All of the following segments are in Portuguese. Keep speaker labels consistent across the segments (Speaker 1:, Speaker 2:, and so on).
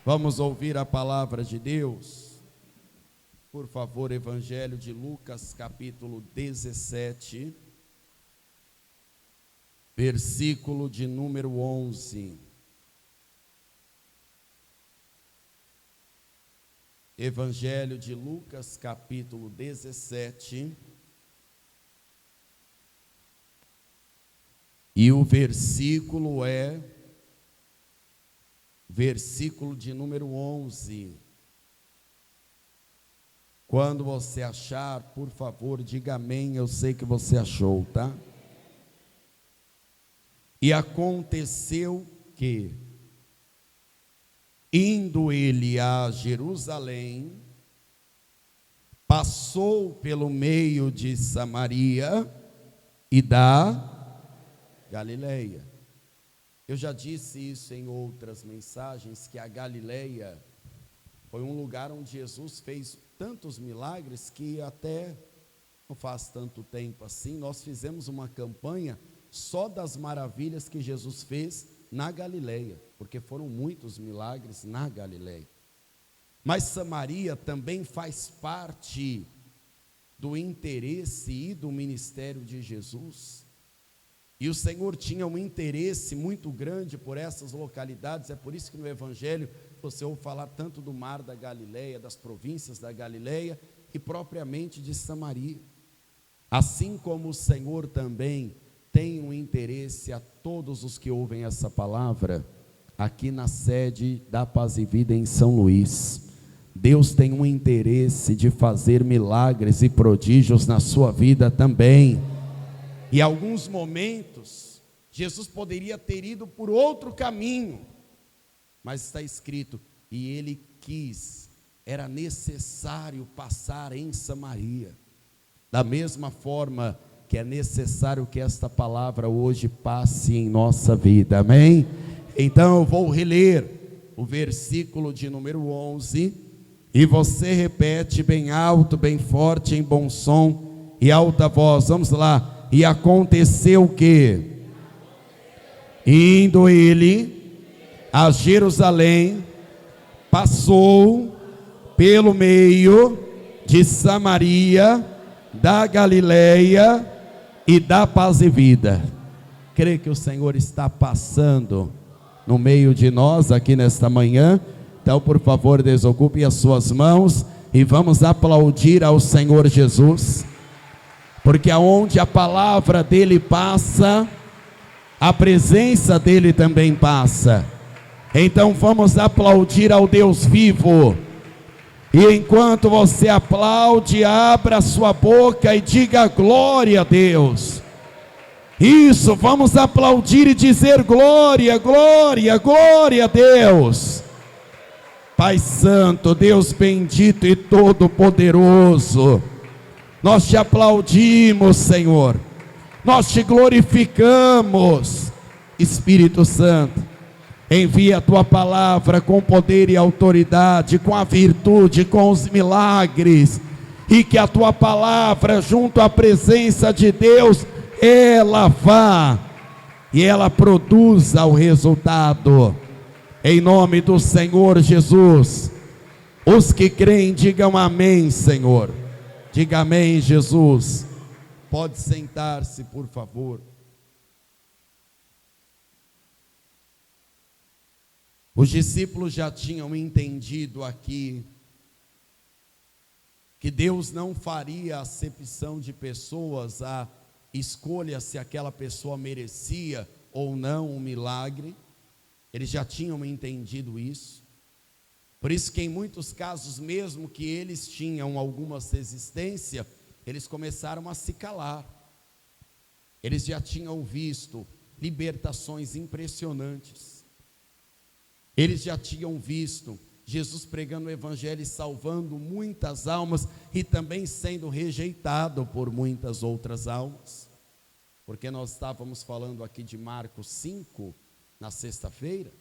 Speaker 1: Vamos ouvir a palavra de Deus. Por favor, Evangelho de Lucas, capítulo 17, versículo de número 11. Evangelho de Lucas, capítulo 17, e o versículo é versículo de número 11. Quando você achar, por favor, diga amém, eu sei que você achou, tá? E aconteceu que, indo ele a Jerusalém, passou pelo meio de Samaria e da Galileia. Eu já disse isso em outras mensagens, que a Galileia foi um lugar onde Jesus fez tantos milagres que até não faz tanto tempo assim, nós fizemos uma campanha só das maravilhas que Jesus fez na Galileia, porque foram muitos milagres na Galileia. Mas Samaria também faz parte do interesse e do ministério de Jesus. E o Senhor tinha um interesse muito grande por essas localidades. É por isso que no Evangelho você ouve falar tanto do mar da Galileia, das províncias da Galileia e propriamente de Samaria. Assim como o Senhor também tem um interesse a todos os que ouvem essa palavra, aqui na sede da Paz e Vida em São Luís. Deus tem um interesse de fazer milagres e prodígios na sua vida também. E alguns momentos, Jesus poderia ter ido por outro caminho, mas está escrito, e ele quis, era necessário passar em Samaria. Da mesma forma que é necessário que esta palavra hoje passe em nossa vida, amém? Então eu vou reler o versículo de número 11, e você repete bem alto, bem forte, em bom som e alta voz. Vamos lá. E aconteceu que, indo ele a Jerusalém, passou pelo meio de Samaria, da Galileia e da Paz e Vida. Creio que o Senhor está passando no meio de nós aqui nesta manhã. Então, por favor, desocupe as suas mãos e vamos aplaudir ao Senhor Jesus. Porque aonde a palavra dele passa, a presença dele também passa. Então vamos aplaudir ao Deus vivo. E enquanto você aplaude, abra sua boca e diga glória a Deus. Isso, vamos aplaudir e dizer glória, glória, glória a Deus. Pai Santo, Deus bendito e todo-poderoso, nós te aplaudimos, Senhor, nós te glorificamos. Espírito Santo, envia a tua palavra com poder e autoridade, com a virtude, com os milagres, e que a tua palavra, junto à presença de Deus, ela vá e ela produza o resultado, em nome do Senhor Jesus. Os que creem, digam amém, Senhor. Diga amém, Jesus. Pode sentar-se, por favor. Os discípulos já tinham entendido aqui que Deus não faria acepção de pessoas, a escolha se aquela pessoa merecia ou não um milagre. Eles já tinham entendido isso. Por isso que em muitos casos, mesmo que eles tinham alguma resistência, eles começaram a se calar. Eles já tinham visto libertações impressionantes. Eles já tinham visto Jesus pregando o evangelho e salvando muitas almas, e também sendo rejeitado por muitas outras almas. Porque nós estávamos falando aqui de Marcos 5, na sexta-feira.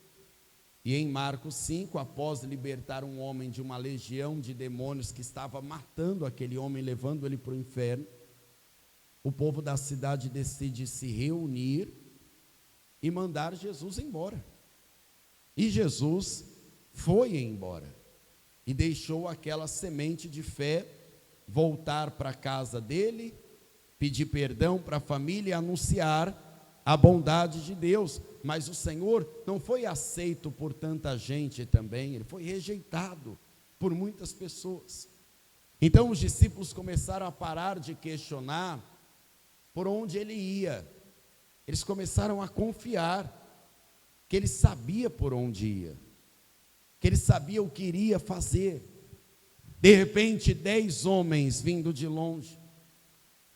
Speaker 1: E em Marcos 5, após libertar um homem de uma legião de demônios que estava matando aquele homem, levando ele para o inferno, o povo da cidade decide se reunir e mandar Jesus embora. E Jesus foi embora e deixou aquela semente de fé voltar para a casa dele, pedir perdão para a família e anunciar a bondade de Deus. Mas o Senhor não foi aceito por tanta gente também, ele foi rejeitado por muitas pessoas. Então os discípulos começaram a parar de questionar por onde ele ia. Eles começaram a confiar que ele sabia por onde ia, que ele sabia o que iria fazer. De repente, 10 homens vindo de longe,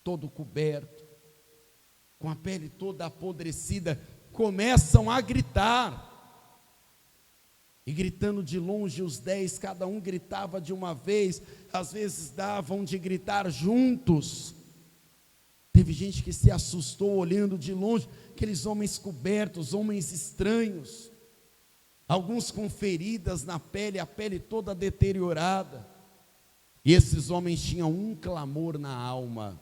Speaker 1: todo coberto, com a pele toda apodrecida, começam a gritar. E gritando de longe, os 10, cada um gritava de uma vez, às vezes davam de gritar juntos. Teve gente que se assustou olhando de longe, aqueles homens cobertos, homens estranhos, alguns com feridas na pele, a pele toda deteriorada. E esses homens tinham um clamor na alma.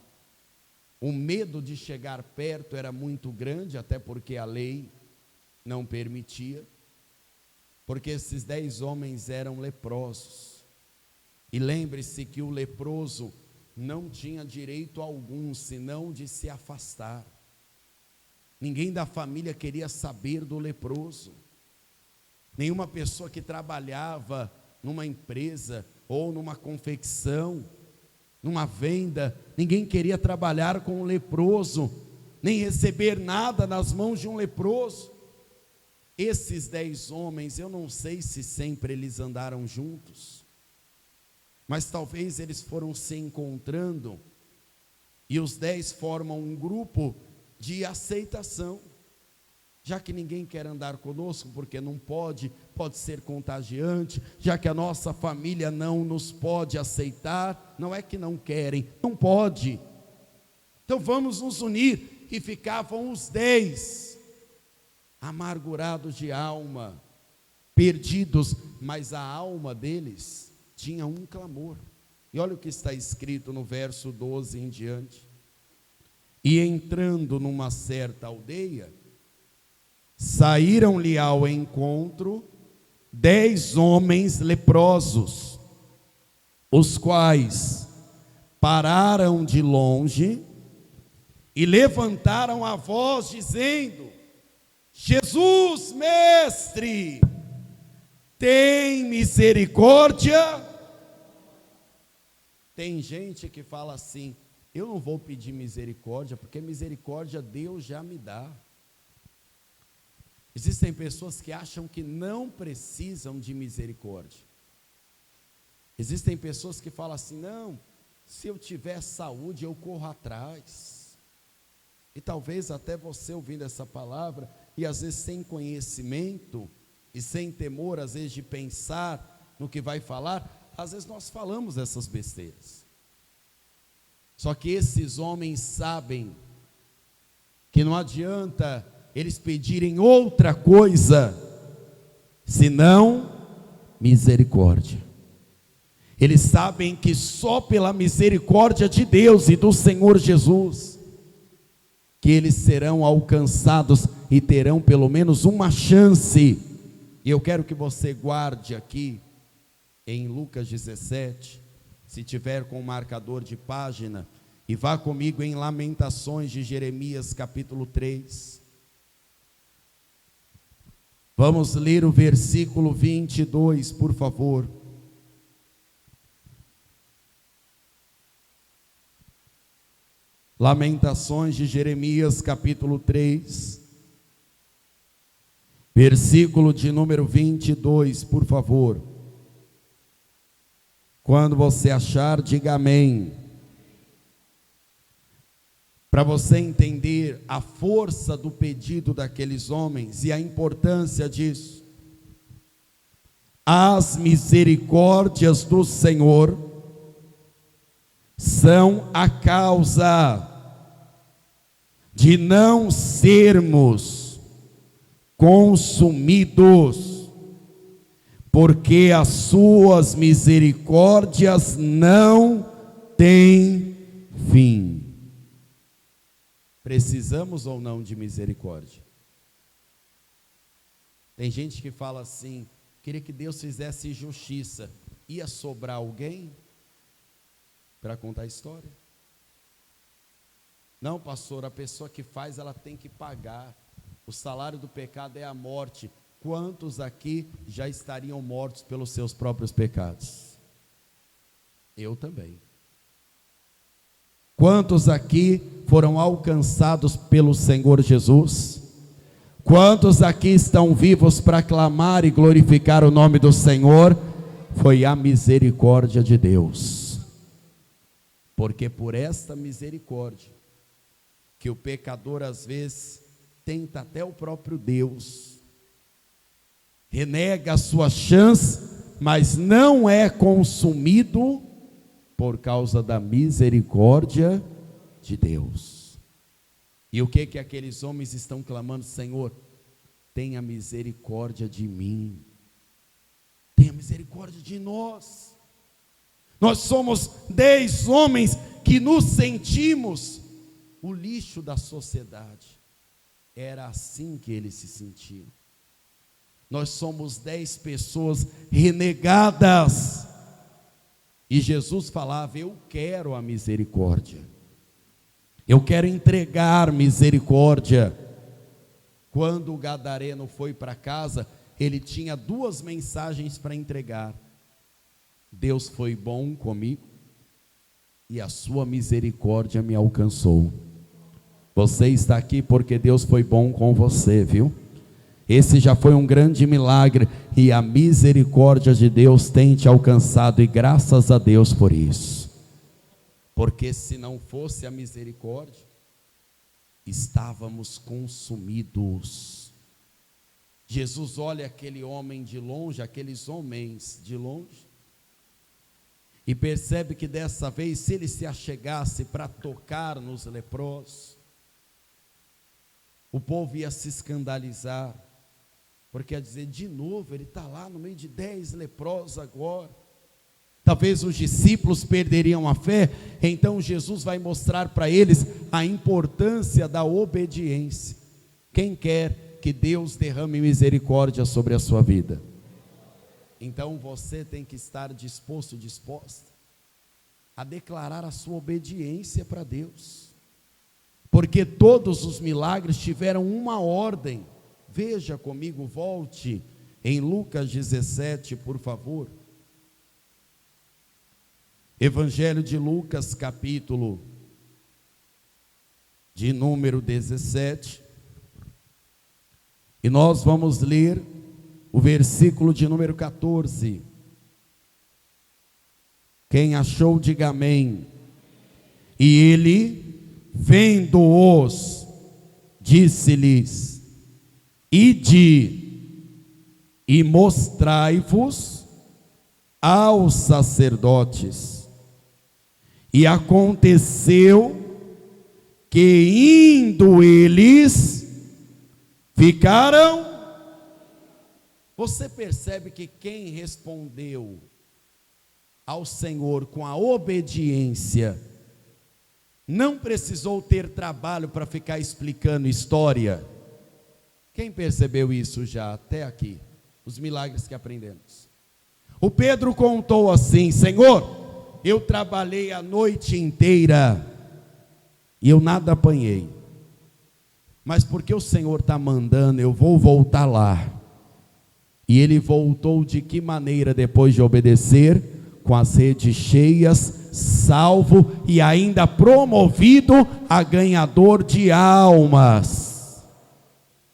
Speaker 1: O medo de chegar perto era muito grande, até porque a lei não permitia, porque esses 10 homens eram leprosos. E lembre-se que o leproso não tinha direito algum, senão de se afastar. Ninguém da família queria saber do leproso. Nenhuma pessoa que trabalhava numa empresa ou numa confecção, numa venda, ninguém queria trabalhar com um leproso, nem receber nada nas mãos de um leproso. Esses 10 homens, eu não sei se sempre eles andaram juntos, mas talvez eles foram se encontrando, e os 10 formam um grupo de aceitação. Já que ninguém quer andar conosco, porque não pode ser contagiante, já que a nossa família não nos pode aceitar, não é que não querem, não pode. Então vamos nos unir. E ficavam os 10, amargurados de alma, perdidos, mas a alma deles tinha um clamor. E olha o que está escrito no verso 12 em diante. E entrando numa certa aldeia, saíram-lhe ao encontro 10 homens leprosos, os quais pararam de longe e levantaram a voz dizendo: Jesus, mestre, tem misericórdia. Tem gente que fala assim: eu não vou pedir misericórdia, porque misericórdia Deus já me dá. Existem pessoas que acham que não precisam de misericórdia. Existem pessoas que falam assim: não, se eu tiver saúde eu corro atrás. E talvez até você ouvindo essa palavra, e às vezes sem conhecimento, e sem temor às vezes de pensar no que vai falar, às vezes nós falamos essas besteiras. Só que esses homens sabem que não adianta eles pedirem outra coisa, senão misericórdia. Eles sabem que só pela misericórdia de Deus e do Senhor Jesus, que eles serão alcançados e terão pelo menos uma chance. E eu quero que você guarde aqui, em Lucas 17, se tiver com o marcador de página, e vá comigo em Lamentações de Jeremias capítulo 3. Vamos ler o versículo 22, por favor. Lamentações de Jeremias, capítulo 3, versículo de número 22, por favor. Quando você achar, diga amém. Para você entender a força do pedido daqueles homens e a importância disso. As misericórdias do Senhor são a causa de não sermos consumidos, porque as suas misericórdias não têm fim. Precisamos ou não de misericórdia? Tem gente que fala assim, queria que Deus fizesse justiça, ia sobrar alguém para contar a história? Não, pastor, a pessoa que faz, ela tem que pagar. O salário do pecado é a morte. Quantos aqui já estariam mortos pelos seus próprios pecados? Eu também. Quantos aqui foram alcançados pelo Senhor Jesus? Quantos aqui estão vivos para clamar e glorificar o nome do Senhor? Foi a misericórdia de Deus. Porque por esta misericórdia, que o pecador às vezes tenta até o próprio Deus, renega a sua chance, mas não é consumido por causa da misericórdia de Deus. E o que aqueles homens estão clamando? Senhor, tenha misericórdia de mim, tenha misericórdia de nós. Nós somos 10 homens que nos sentimos o lixo da sociedade. Era assim que eles se sentiam. Nós somos 10 pessoas renegadas. E Jesus falava: eu quero a misericórdia. Eu quero entregar misericórdia. Quando o gadareno foi para casa, ele tinha 2 mensagens para entregar: Deus foi bom comigo e a sua misericórdia me alcançou. Você está aqui porque Deus foi bom com você, viu? Esse já foi um grande milagre, e a misericórdia de Deus tem te alcançado, e graças a Deus por isso. Porque se não fosse a misericórdia, estávamos consumidos. Jesus olha aquele homem de longe, aqueles homens de longe, e percebe que dessa vez, se ele se achegasse para tocar nos leprosos, o povo ia se escandalizar, porque ia dizer: de novo, ele está lá no meio de 10 leprosos agora. Talvez os discípulos perderiam a fé. Então Jesus vai mostrar para eles a importância da obediência. Quem quer que Deus derrame misericórdia sobre a sua vida? Então você tem que estar disposto, disposta a declarar a sua obediência para Deus. Porque todos os milagres tiveram uma ordem. Veja comigo, volte em Lucas 17, por favor. Evangelho de Lucas, capítulo de número 17. E nós vamos ler o versículo de número 14. Quem achou, diga amém. E ele, vendo-os, disse-lhes: ide e mostrai-vos aos sacerdotes. E aconteceu que, indo eles, ficaram. Você percebe que quem respondeu ao Senhor com a obediência não precisou ter trabalho para ficar explicando história? Quem percebeu isso já até aqui? Os milagres que aprendemos. O Pedro contou assim: Senhor, eu trabalhei a noite inteira e eu nada apanhei, mas porque o Senhor está mandando, eu vou voltar lá. E ele voltou de que maneira depois de obedecer? Com as redes cheias, salvo e ainda promovido a ganhador de almas.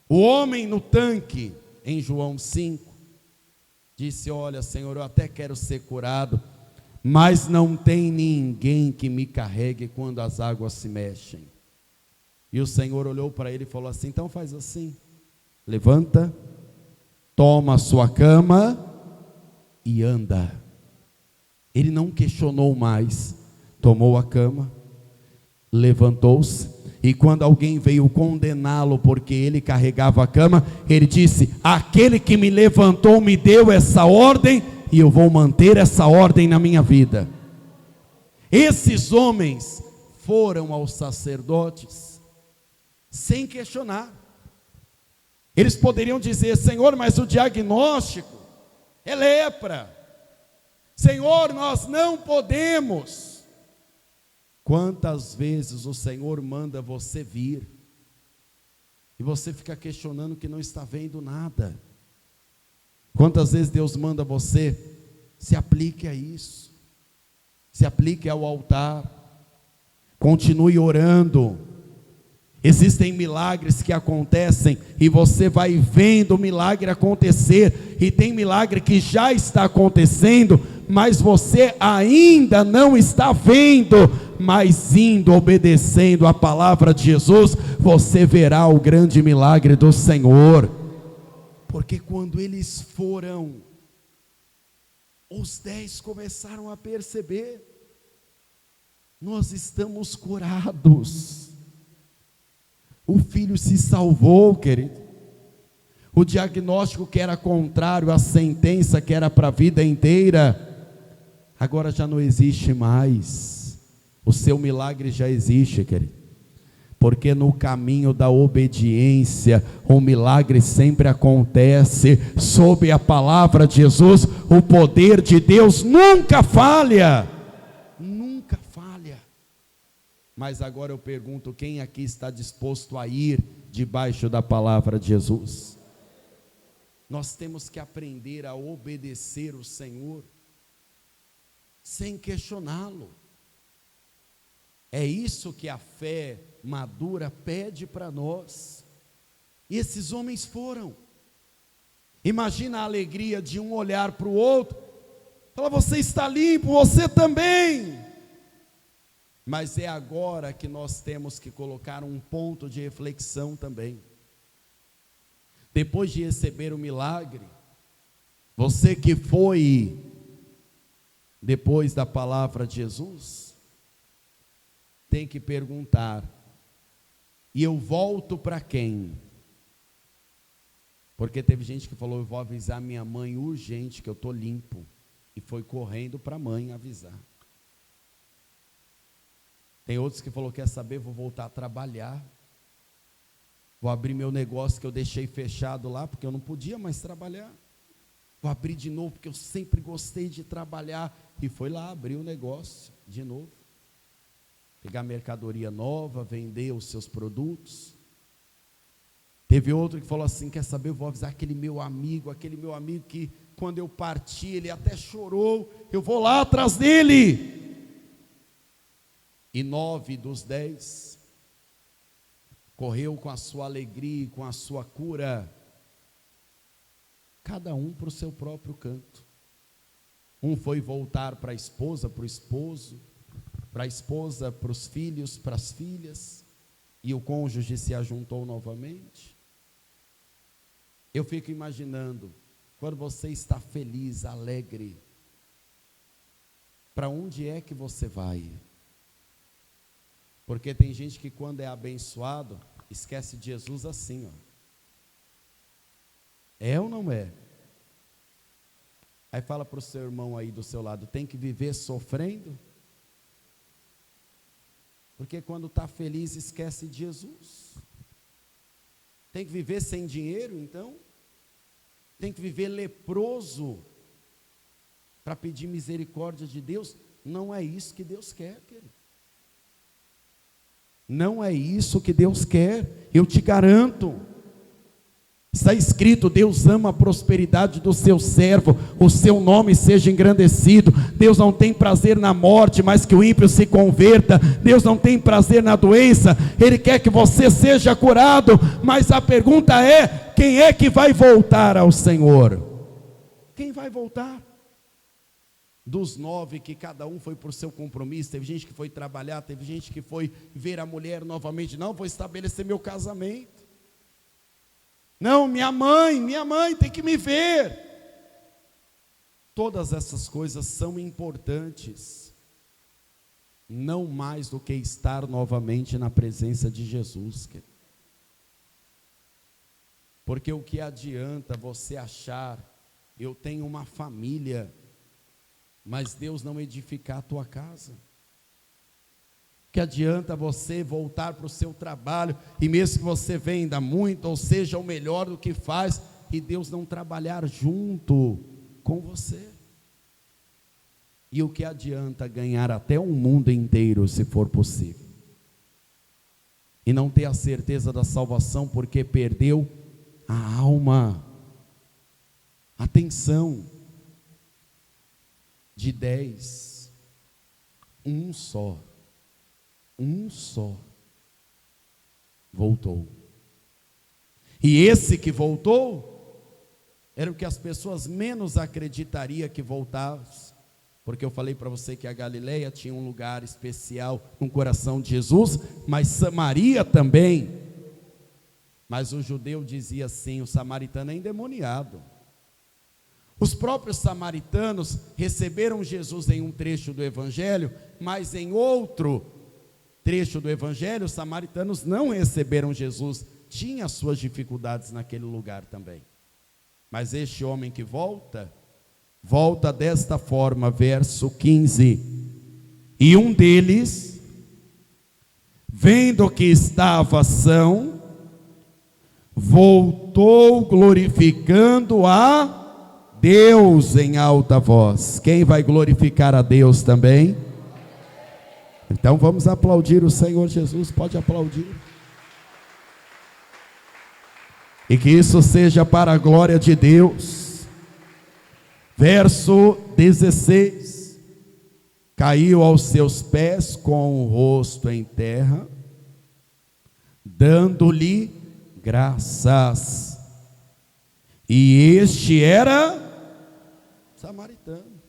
Speaker 1: O homem no tanque, em João 5, disse: olha, Senhor, eu até quero ser curado, mas não tem ninguém que me carregue quando as águas se mexem. E o Senhor olhou para ele e falou assim: então faz assim, levanta, toma a sua cama e anda. Ele não questionou mais, tomou a cama, levantou-se, e quando alguém veio condená-lo porque ele carregava a cama, ele disse: aquele que me levantou me deu essa ordem, e eu vou manter essa ordem na minha vida. Esses homens foram aos sacerdotes sem questionar. Eles poderiam dizer: Senhor, mas o diagnóstico é lepra. Senhor, nós não podemos. Quantas vezes o Senhor manda você vir e você fica questionando que não está vendo nada? Quantas vezes Deus manda você, se aplique a isso, se aplique ao altar, continue orando. Existem milagres que acontecem e você vai vendo o milagre acontecer, e tem milagre que já está acontecendo, mas você ainda não está vendo, mas indo, obedecendo a palavra de Jesus, você verá o grande milagre do Senhor. Porque quando eles foram, os 10 começaram a perceber: nós estamos curados. O filho se salvou, querido. O diagnóstico que era contrário à sentença, que era para a vida inteira, agora já não existe mais. O seu milagre já existe, querido. Porque no caminho da obediência, o milagre sempre acontece. Sob a palavra de Jesus, o poder de Deus nunca falha. Nunca falha. Mas agora eu pergunto: quem aqui está disposto a ir debaixo da palavra de Jesus? Nós temos que aprender a obedecer o Senhor, sem questioná-lo. É isso que a fé madura pede para nós. E esses homens foram. Imagina a alegria de um olhar para o outro, fala: você está limpo, você também. Mas é agora que nós temos que colocar um ponto de reflexão também. Depois de receber o milagre, você que foi depois da palavra de Jesus, tem que perguntar: e eu volto para quem? Porque teve gente que falou: eu vou avisar minha mãe urgente que eu estou limpo, e foi correndo para a mãe avisar. Tem outros que falou: quer saber, vou voltar a trabalhar, vou abrir meu negócio que eu deixei fechado lá, porque eu não podia mais trabalhar, vou abrir de novo, porque eu sempre gostei de trabalhar, e foi lá abrir o negócio de novo, pegar mercadoria nova, vender os seus produtos. Teve outro que falou assim: quer saber, eu vou avisar aquele meu amigo que quando eu parti, ele até chorou, eu vou lá atrás dele. E 9 dos 10 correu com a sua alegria, com a sua cura, cada um para o seu próprio canto. Um foi voltar para a esposa, para o esposo, para a esposa, para os filhos, para as filhas, e o cônjuge se ajuntou novamente. Eu fico imaginando, quando você está feliz, alegre, para onde é que você vai? Porque tem gente que quando é abençoado, esquece de Jesus assim, ó. É ou não é? Aí fala para o seu irmão aí do seu lado: tem que viver sofrendo? Porque quando está feliz, esquece de Jesus. Tem que viver sem dinheiro, então? Tem que viver leproso para pedir misericórdia de Deus? Não é isso que Deus quer, querido. Não é isso que Deus quer, eu te garanto. Está escrito: Deus ama a prosperidade do seu servo, o seu nome seja engrandecido. Deus não tem prazer na morte, mas que o ímpio se converta. Deus não tem prazer na doença, Ele quer que você seja curado. Mas a pergunta é: quem é que vai voltar ao Senhor? Quem vai voltar? Dos 9 que cada um foi por seu compromisso, teve gente que foi trabalhar, teve gente que foi ver a mulher novamente. Não, vou estabelecer meu casamento. Não, minha mãe tem que me ver. Todas essas coisas são importantes, não mais do que estar novamente na presença de Jesus. Porque o que adianta você achar: eu tenho uma família, mas Deus não edificar a tua casa? Que adianta você voltar para o seu trabalho, e mesmo que você venda muito, ou seja, o melhor do que faz, e Deus não trabalhar junto com você. E o que adianta ganhar até o mundo inteiro, se for possível, e não ter a certeza da salvação porque perdeu a alma? Atenção, de 10, um só voltou. E esse que voltou era o que as pessoas menos acreditariam que voltasse, porque eu falei para você que a Galileia tinha um lugar especial no coração de Jesus, mas Samaria também. Mas o judeu dizia assim: o samaritano é endemoniado. Os próprios samaritanos receberam Jesus em um trecho do Evangelho, mas em outro trecho do Evangelho, os samaritanos não receberam Jesus, tinha suas dificuldades naquele lugar também. Mas este homem que volta desta forma, verso 15: e um deles, vendo que estava são, voltou glorificando a Deus em alta voz. Quem vai glorificar a Deus também? Então vamos aplaudir o Senhor Jesus, pode aplaudir. E que isso seja para a glória de Deus. Verso 16: caiu aos seus pés com o rosto em terra, dando-lhe graças. E este era samaritano.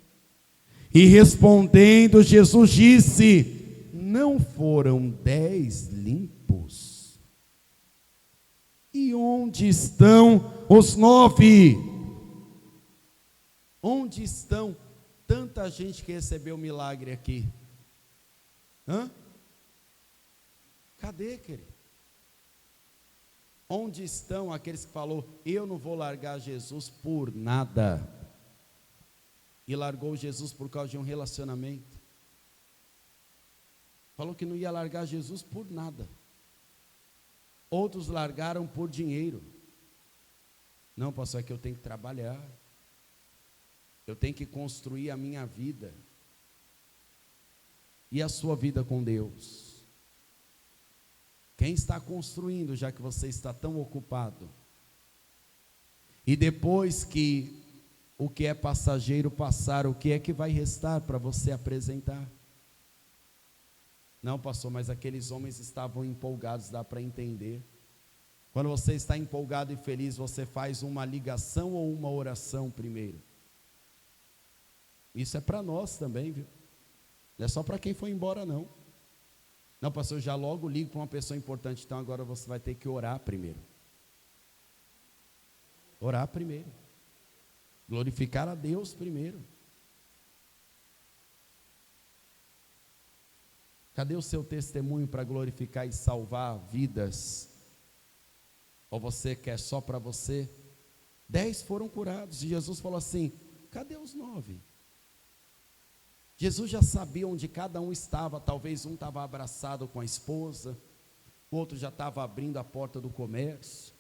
Speaker 1: E respondendo, Jesus disse: não foram 10 limpos? E onde estão os 9? Onde estão tanta gente que recebeu milagre aqui? Cadê, querido? Onde estão aqueles que falou: eu não vou largar Jesus por nada? E largou Jesus por causa de um relacionamento. Falou que não ia largar Jesus por nada. Outros largaram por dinheiro. Não, pastor, é que eu tenho que trabalhar. Eu tenho que construir a minha vida. E a sua vida com Deus? Quem está construindo, já que você está tão ocupado? E depois que o que é passageiro passar, o que é que vai restar para você apresentar? Não, pastor, mas aqueles homens estavam empolgados, dá para entender. Quando você está empolgado e feliz, você faz uma ligação ou uma oração primeiro? Isso é para nós também, viu? Não é só para quem foi embora, não. Não, pastor, eu já logo ligo para uma pessoa importante. Então agora você vai ter que orar primeiro. Orar primeiro. Glorificar a Deus primeiro. Cadê o seu testemunho para glorificar e salvar vidas? Ou você quer só para você? 10 foram curados. E Jesus falou assim: cadê os 9? Jesus já sabia onde cada um estava. Talvez um estava abraçado com a esposa, o outro já estava abrindo a porta do comércio,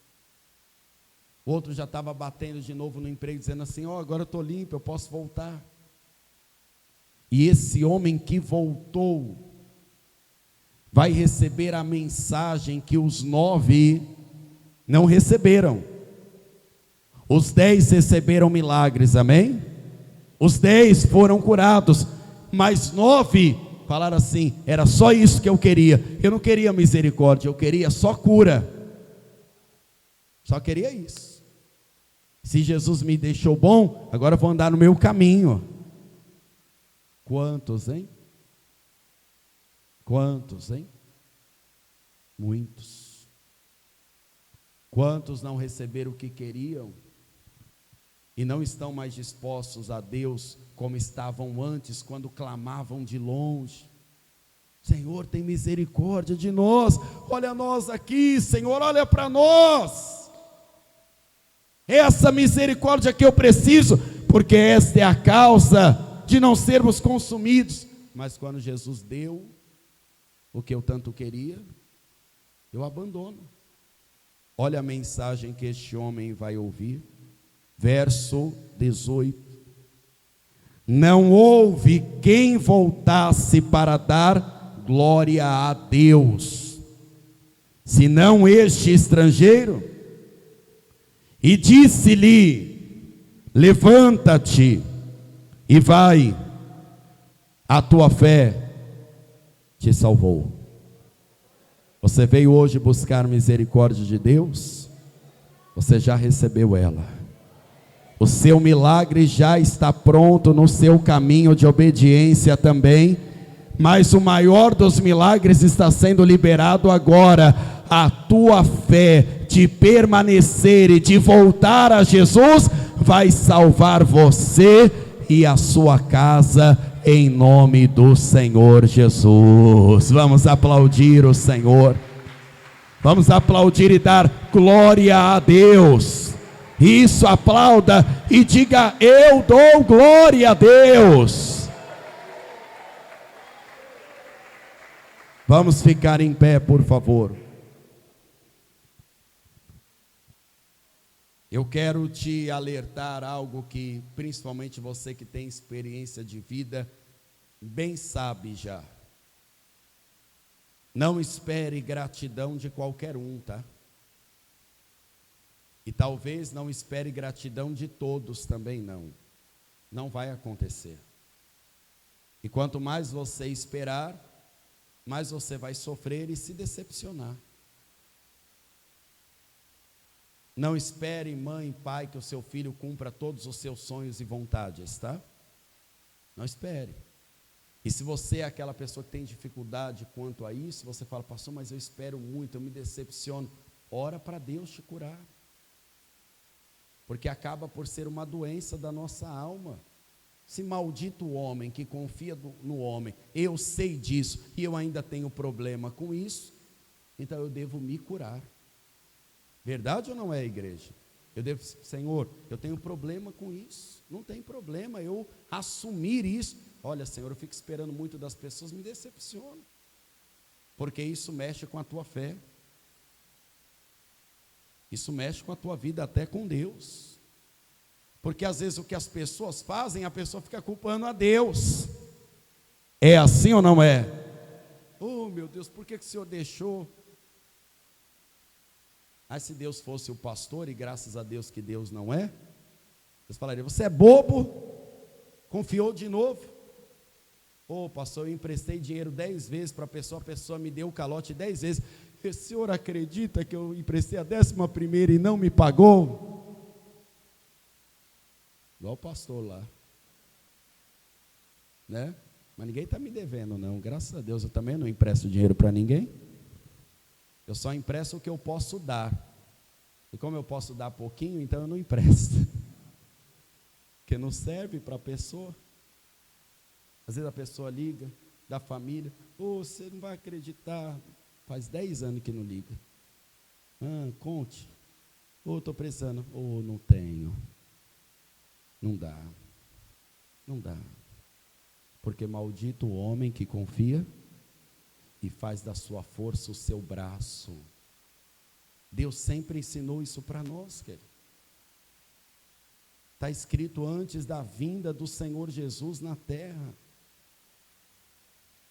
Speaker 1: o outro já estava batendo de novo no emprego, dizendo assim: agora eu estou limpo, eu posso voltar. E esse homem que voltou vai receber a mensagem que os 9 não receberam. Os 10 receberam milagres, amém? Os 10 foram curados, mas 9 falaram assim: era só isso que eu queria. Eu não queria misericórdia, eu queria só cura. Só queria isso. Se Jesus me deixou bom, agora eu vou andar no meu caminho. Quantos, hein? Quantos, hein? Muitos. Quantos não receberam o que queriam e não estão mais dispostos a Deus como estavam antes, quando clamavam de longe: Senhor, tem misericórdia de nós, olha nós aqui, Senhor, olha para nós. Essa misericórdia que eu preciso, porque esta é a causa de não sermos consumidos. Mas quando Jesus deu o que eu tanto queria, eu abandono. Olha a mensagem que este homem vai ouvir, verso 18: não houve quem voltasse para dar glória a Deus, senão este estrangeiro. E disse-lhe: levanta-te e vai, a tua fé te salvou. Você veio hoje buscar misericórdia de Deus? Você já recebeu ela. O seu milagre já está pronto no seu caminho de obediência também. Mas o maior dos milagres está sendo liberado agora. A tua fé de permanecer e de voltar a Jesus vai salvar você e a sua casa, em nome do Senhor Jesus. Vamos aplaudir o Senhor. Vamos aplaudir e dar glória a Deus. Isso, aplauda e diga: eu dou glória a Deus. Vamos ficar em pé, por favor. Eu quero te alertar algo que principalmente você que tem experiência de vida bem sabe já. Não espere gratidão de qualquer um, tá? E talvez não espere gratidão de todos também não. Não vai acontecer. E quanto mais você esperar, mais você vai sofrer e se decepcionar. Não espere, mãe e pai, que o seu filho cumpra todos os seus sonhos e vontades, tá? Não espere. E se você é aquela pessoa que tem dificuldade quanto a isso, você fala: pastor, mas eu espero muito, eu me decepciono. Ora para Deus te curar. Porque acaba por ser uma doença da nossa alma. Se maldito o homem que confia no homem, eu sei disso e eu ainda tenho problema com isso, então eu devo me curar. Verdade ou não é, igreja? Eu devo, Senhor, eu tenho problema com isso. Não tem problema eu assumir isso. Olha, Senhor, eu fico esperando muito das pessoas, me decepciono, porque isso mexe com a tua fé. Isso mexe com a tua vida, até com Deus. Porque às vezes o que as pessoas fazem, a pessoa fica culpando a Deus. É assim ou não é? Oh meu Deus, por que o Senhor deixou? Mas se Deus fosse o pastor, e graças a Deus que Deus não é, Deus falaria: você é bobo, confiou de novo. Ô pastor, eu emprestei dinheiro 10 vezes para a pessoa me deu o calote 10 vezes. O senhor acredita que eu emprestei a 11ª e não me pagou? Igual o pastor lá, né? Mas ninguém está me devendo não, graças a Deus. Eu também não empresto dinheiro para ninguém. Eu só empresto o que eu posso dar. E como eu posso dar pouquinho, então eu não empresto. Porque não serve para a pessoa. Às vezes a pessoa liga, da família: oh, você não vai acreditar, faz 10 anos que não liga. Conte. Oh, estou precisando. Oh, não tenho. Não dá. Não dá. Porque maldito o homem que confia e faz da sua força o seu braço. Deus sempre ensinou isso para nós, querido. Está escrito antes da vinda do Senhor Jesus na terra.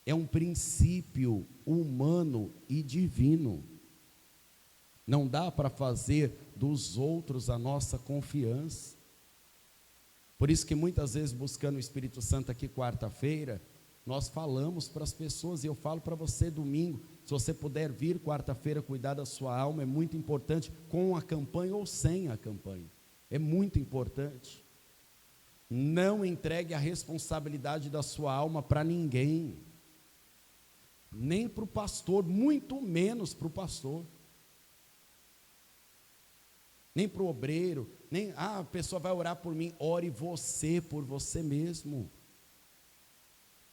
Speaker 1: É um princípio humano e divino. Não dá para fazer dos outros a nossa confiança. Por isso que muitas vezes, buscando o Espírito Santo aqui quarta-feira, nós falamos para as pessoas, e eu falo para você domingo, se você puder vir quarta-feira cuidar da sua alma, é muito importante, com a campanha ou sem a campanha. É muito importante. Não entregue a responsabilidade da sua alma para ninguém. Nem para o pastor, muito menos para o pastor. Nem para o obreiro, nem, a pessoa vai orar por mim. Ore você por você mesmo.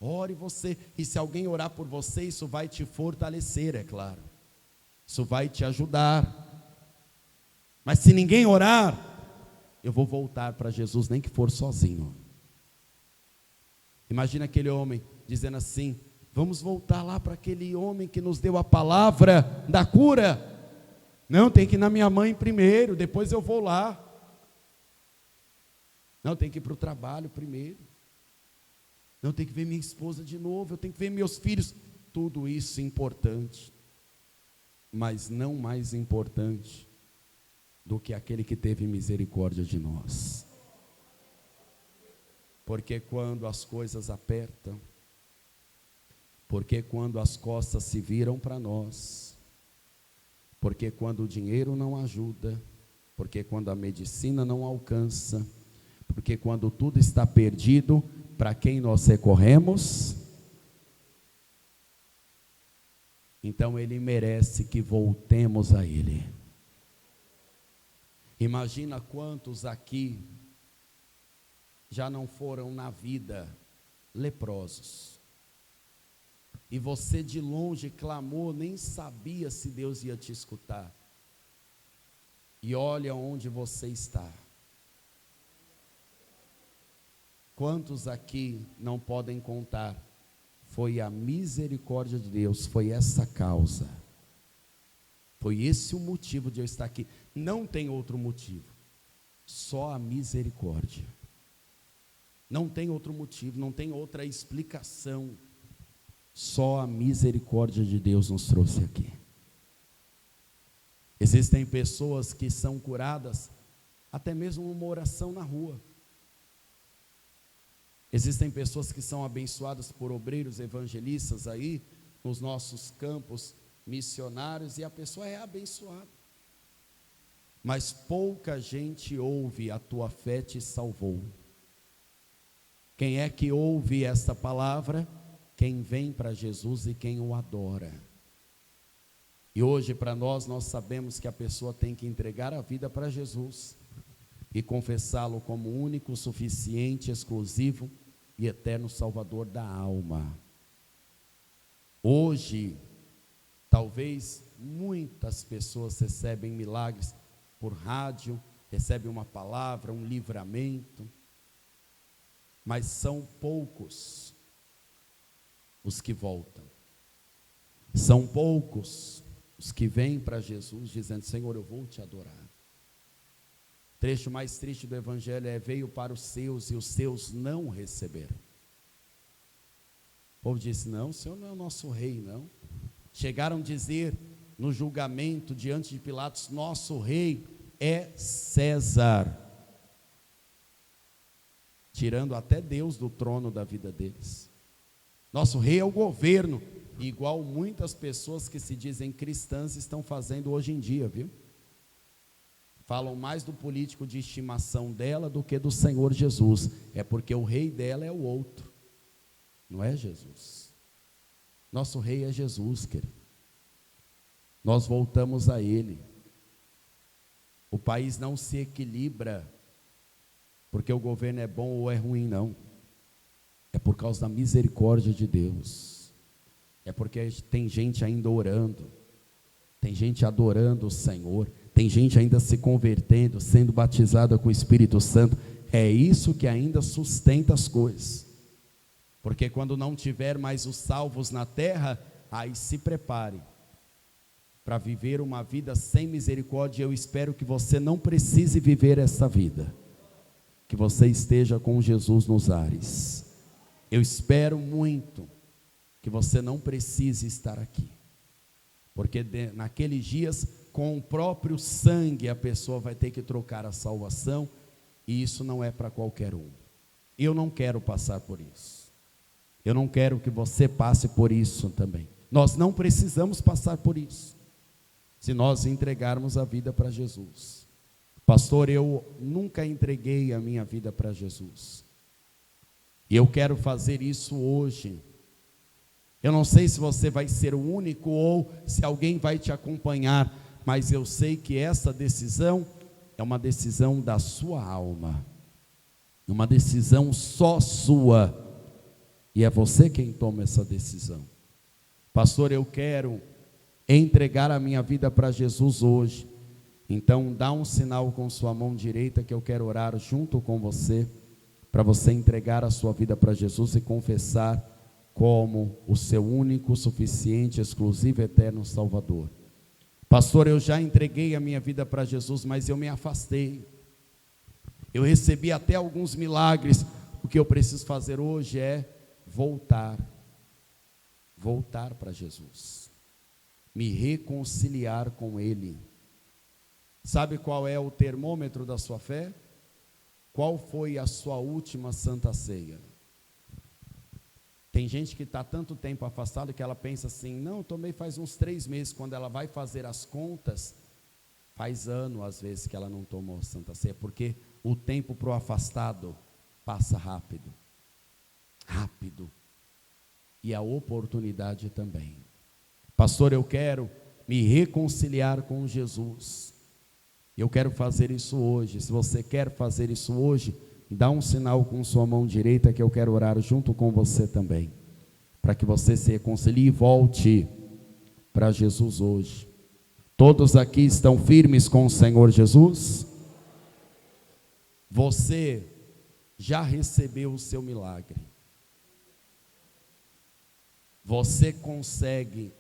Speaker 1: Ore você, e se alguém orar por você, isso vai te fortalecer, é claro. Isso vai te ajudar. Mas se ninguém orar, eu vou voltar para Jesus, nem que for sozinho. Imagina aquele homem dizendo assim: vamos voltar lá para aquele homem que nos deu a palavra da cura. Não, tem que ir na minha mãe primeiro, depois eu vou lá. Não, tem que ir para o trabalho primeiro. Eu tenho que ver minha esposa de novo, eu tenho que ver meus filhos. Tudo isso é importante, mas não mais importante do que aquele que teve misericórdia de nós. Porque quando as coisas apertam, porque quando as costas se viram para nós, porque quando o dinheiro não ajuda, porque quando a medicina não alcança, porque quando tudo está perdido, para quem nós recorremos? Então Ele merece que voltemos a Ele. Imagina quantos aqui já não foram na vida leprosos, e você de longe clamou, nem sabia se Deus ia te escutar, e olha onde você está. Quantos aqui não podem contar? Foi a misericórdia de Deus, foi essa causa, foi esse o motivo de eu estar aqui. Não tem outro motivo, só a misericórdia. Não tem outro motivo, não tem outra explicação, só a misericórdia de Deus nos trouxe aqui. Existem pessoas que são curadas até mesmo uma oração na rua. Existem pessoas que são abençoadas por obreiros evangelistas aí, nos nossos campos missionários, e a pessoa é abençoada. Mas pouca gente ouve: a tua fé te salvou. Quem é que ouve esta palavra? Quem vem para Jesus e quem o adora. E hoje para nós sabemos que a pessoa tem que entregar a vida para Jesus e confessá-lo como único, suficiente, exclusivo e eterno Salvador da alma. Hoje, talvez muitas pessoas recebem milagres por rádio, recebem uma palavra, um livramento, mas são poucos os que voltam. São poucos os que vêm para Jesus dizendo: Senhor, eu vou te adorar. O trecho mais triste do Evangelho é: veio para os seus e os seus não receberam. O povo disse: não, o Senhor não é o nosso rei, não. Chegaram a dizer no julgamento diante de Pilatos: nosso rei é César, tirando até Deus do trono da vida deles. Nosso rei é o governo, igual muitas pessoas que se dizem cristãs estão fazendo hoje em dia, viu? Falam mais do político de estimação dela do que do Senhor Jesus. É porque o rei dela é o outro, não é Jesus. Nosso rei é Jesus, querido. Nós voltamos a Ele. O país não se equilibra porque o governo é bom ou é ruim, não. É por causa da misericórdia de Deus. É porque tem gente ainda orando, tem gente adorando o Senhor, tem gente ainda se convertendo, sendo batizada com o Espírito Santo. É isso que ainda sustenta as coisas. Porque quando não tiver mais os salvos na terra, aí se prepare para viver uma vida sem misericórdia. Eu espero que você não precise viver essa vida, que você esteja com Jesus nos ares. Eu espero muito que você não precise estar aqui, porque naqueles dias, com o próprio sangue, a pessoa vai ter que trocar a salvação, e isso não é para qualquer um. Eu não quero passar por isso. Eu não quero que você passe por isso também. Nós não precisamos passar por isso, se nós entregarmos a vida para Jesus. Pastor, eu nunca entreguei a minha vida para Jesus, e eu quero fazer isso hoje. Eu não sei se você vai ser o único ou se alguém vai te acompanhar, mas eu sei que essa decisão é uma decisão da sua alma, uma decisão só sua, e é você quem toma essa decisão. Pastor, eu quero entregar a minha vida para Jesus hoje. Então dá um sinal com sua mão direita que eu quero orar junto com você, para você entregar a sua vida para Jesus e confessar como o seu único, suficiente, exclusivo, eterno Salvador. Pastor, eu já entreguei a minha vida para Jesus, mas eu me afastei. Eu recebi até alguns milagres. O que eu preciso fazer hoje é voltar para Jesus, me reconciliar com Ele. Sabe qual é o termômetro da sua fé? Qual foi a sua última Santa Ceia? Tem gente que está tanto tempo afastado que ela pensa assim, não, eu tomei faz uns 3 meses, quando ela vai fazer as contas, faz ano às vezes que ela não tomou Santa Ceia, porque o tempo para o afastado passa rápido, e a oportunidade também. Pastor, eu quero me reconciliar com Jesus, eu quero fazer isso hoje. Se você quer fazer isso hoje, dá um sinal com sua mão direita que eu quero orar junto com você também, para que você se reconcilie e volte para Jesus hoje. Todos aqui estão firmes com o Senhor Jesus? Você já recebeu o seu milagre. Você consegue,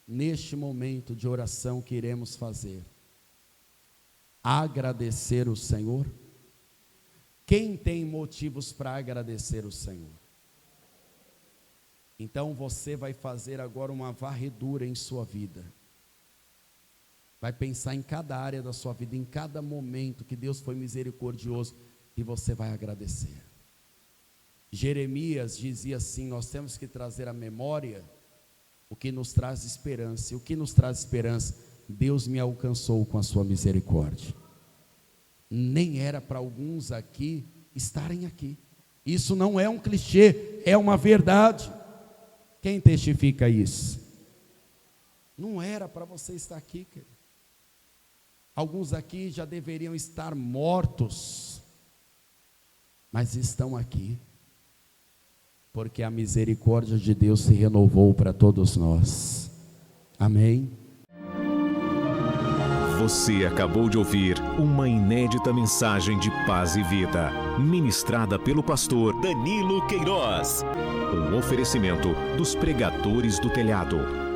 Speaker 1: neste momento de oração que iremos fazer, agradecer o Senhor? Quem tem motivos para agradecer o Senhor? Então você vai fazer agora uma varredura em sua vida. Vai pensar em cada área da sua vida, em cada momento que Deus foi misericordioso, e você vai agradecer. Jeremias dizia assim, nós temos que trazer à memória o que nos traz esperança. E o que nos traz esperança? Deus me alcançou com a sua misericórdia. Nem era para alguns aqui estarem aqui. Isso não é um clichê, é uma verdade. Quem testifica isso? Não era para você estar aqui, querido. Alguns aqui já deveriam estar mortos, mas estão aqui, porque a misericórdia de Deus se renovou para todos nós. Amém?
Speaker 2: Você acabou de ouvir uma inédita mensagem de paz e vida, ministrada pelo pastor Danilo Queiroz. Um oferecimento dos Pregadores do Telhado.